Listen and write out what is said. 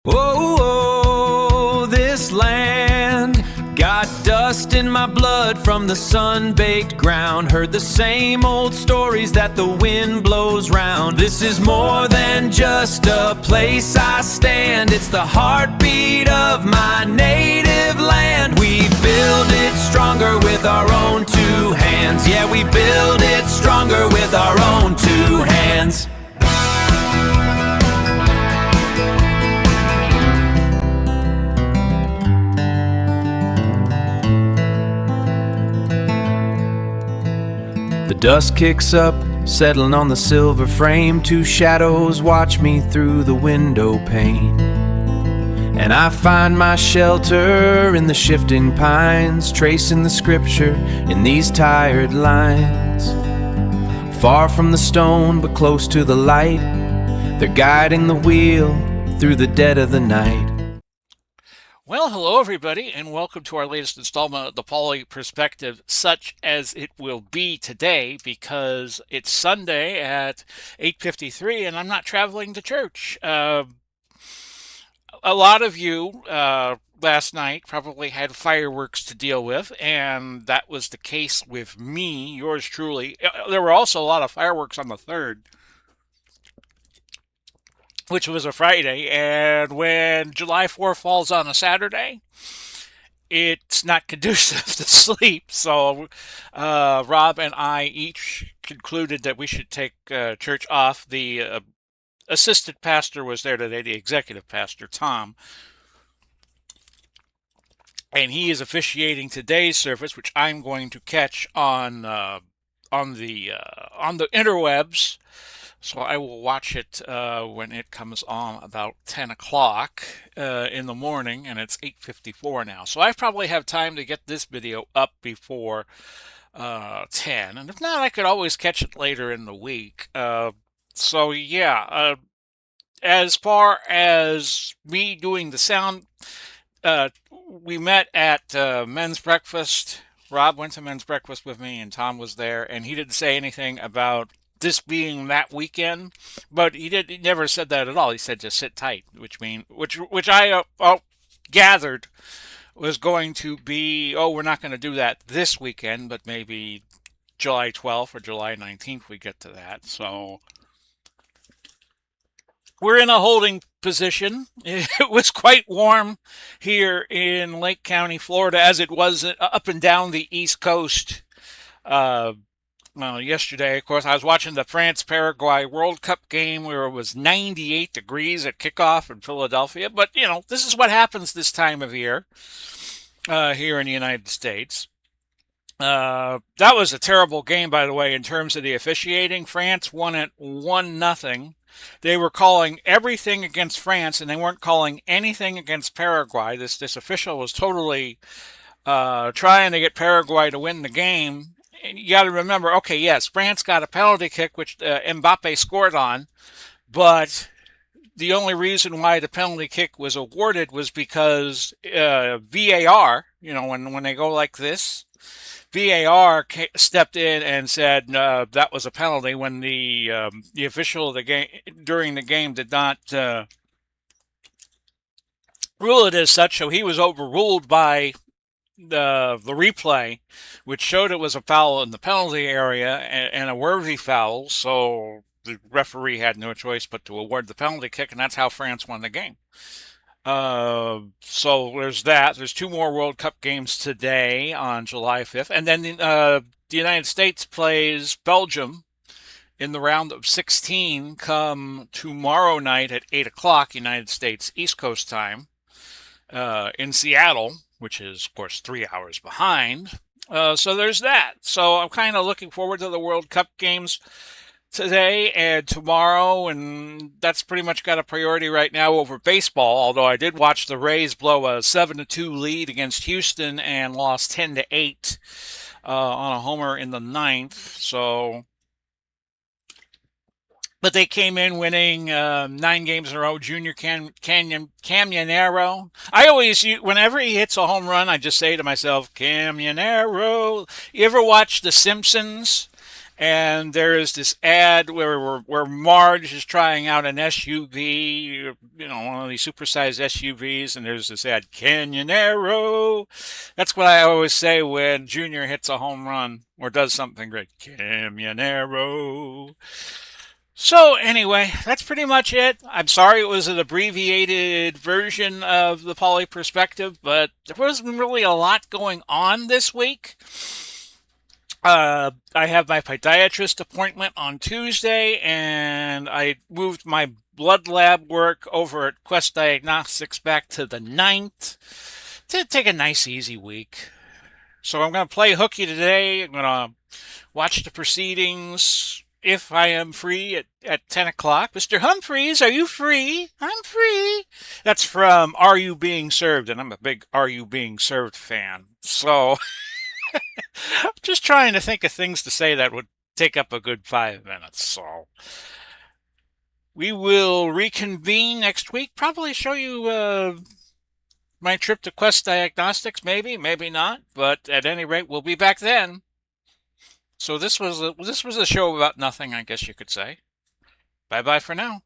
Whoa, whoa, this land got dust in my blood from the sun-baked ground. Heard the same old stories that the wind blows round. This is more than just a place I stand. It's the heartbeat of my native land. We build it stronger with our own two hands. Yeah, we build it stronger with our own two hands. The dust kicks up, settling on the silver frame. Two shadows watch me through the window pane. And I find my shelter in the shifting pines, tracing the scripture in these tired lines. Far from the stone, but close to the light, they're guiding the wheel through the dead of the night. Well, hello everybody, and welcome to our latest installment of the Pauly Perspective, such as it will be today, because it's Sunday at 8:53, and I'm not traveling to church. A lot of you last night probably had fireworks to deal with, and that was the case with me, yours truly. There were also a lot of fireworks on the 3rd, which was a Friday, and when July 4th falls on a Saturday, it's not conducive to sleep. So Rob and I each concluded that we should take church off. The assistant pastor was there today, the executive pastor, Tom, and he is officiating today's service, which I'm going to catch on the interwebs. So I will watch it when it comes on about 10 o'clock in the morning, and it's 8:54 now. So I probably have time to get this video up before 10. And if not, I could always catch it later in the week. So yeah, as far as me doing the sound, we met at men's breakfast. Rob went to men's breakfast with me, and Tom was there, and he didn't say anything about this being that weekend, but he never said that at all. He said just sit tight, which I gathered was going to be, oh, we're not going to do that this weekend, but maybe July 12th or July 19th we get to that. So we're in a holding position. It was quite warm here in Lake County, Florida, as it was up and down the East Coast. Well, yesterday, of course, I was watching the France-Paraguay World Cup game where it was 98 degrees at kickoff in Philadelphia. But, you know, this is what happens this time of year here in the United States. That was a terrible game, by the way, in terms of the officiating. France won it 1-0. They were calling everything against France, and they weren't calling anything against Paraguay. This official was totally trying to get Paraguay to win the game. And you got to remember, okay, yes, France got a penalty kick, which Mbappe scored on, but the only reason why the penalty kick was awarded was because VAR, you know, when they go like this, VAR stepped in and said that was a penalty when the official of the game during the game did not rule it as such, so he was overruled by the replay, which showed it was a foul in the penalty area and a worthy foul. So the referee had no choice but to award the penalty kick, and that's how France won the game. So there's that. There's 2 more World Cup games today on July 5th, and then the United States plays Belgium in the round of 16 come tomorrow night at 8 o'clock United States East Coast time in Seattle, which is, of course, 3 hours behind. So there's that. So I'm kind of looking forward to the World Cup games today and tomorrow, and that's pretty much got a priority right now over baseball, although I did watch the Rays blow a 7-2 lead against Houston and lost 10-8 on a homer in the 9th. So, but they came in winning 9 games in a row. Junior Camionero. I always, whenever he hits a home run, I just say to myself, Camionero. You ever watch The Simpsons? and there is this ad where Marge is trying out an SUV, one of these supersized SUVs, and there's this ad, Canyonero. That's what I always say when Junior hits a home run or does something great. Canyonero. So anyway, that's pretty much it. I'm sorry it was an abbreviated version of the Pauly perspective, but there wasn't really a lot going on this week. I have my podiatrist appointment on Tuesday, and I moved my blood lab work over at Quest Diagnostics back to the 9th to take a nice, easy week. So I'm going to play hooky today. I'm going to watch the proceedings if I am free at 10 o'clock. Mr. Humphreys, are you free? I'm free. That's from Are You Being Served? And I'm a big Are You Being Served fan. So I'm just trying to think of things to say that would take up a good 5 minutes. So we will reconvene next week. Probably show you my trip to Quest Diagnostics. Maybe not. But at any rate, we'll be back then. So this was a show about nothing, I guess you could say. Bye bye for now.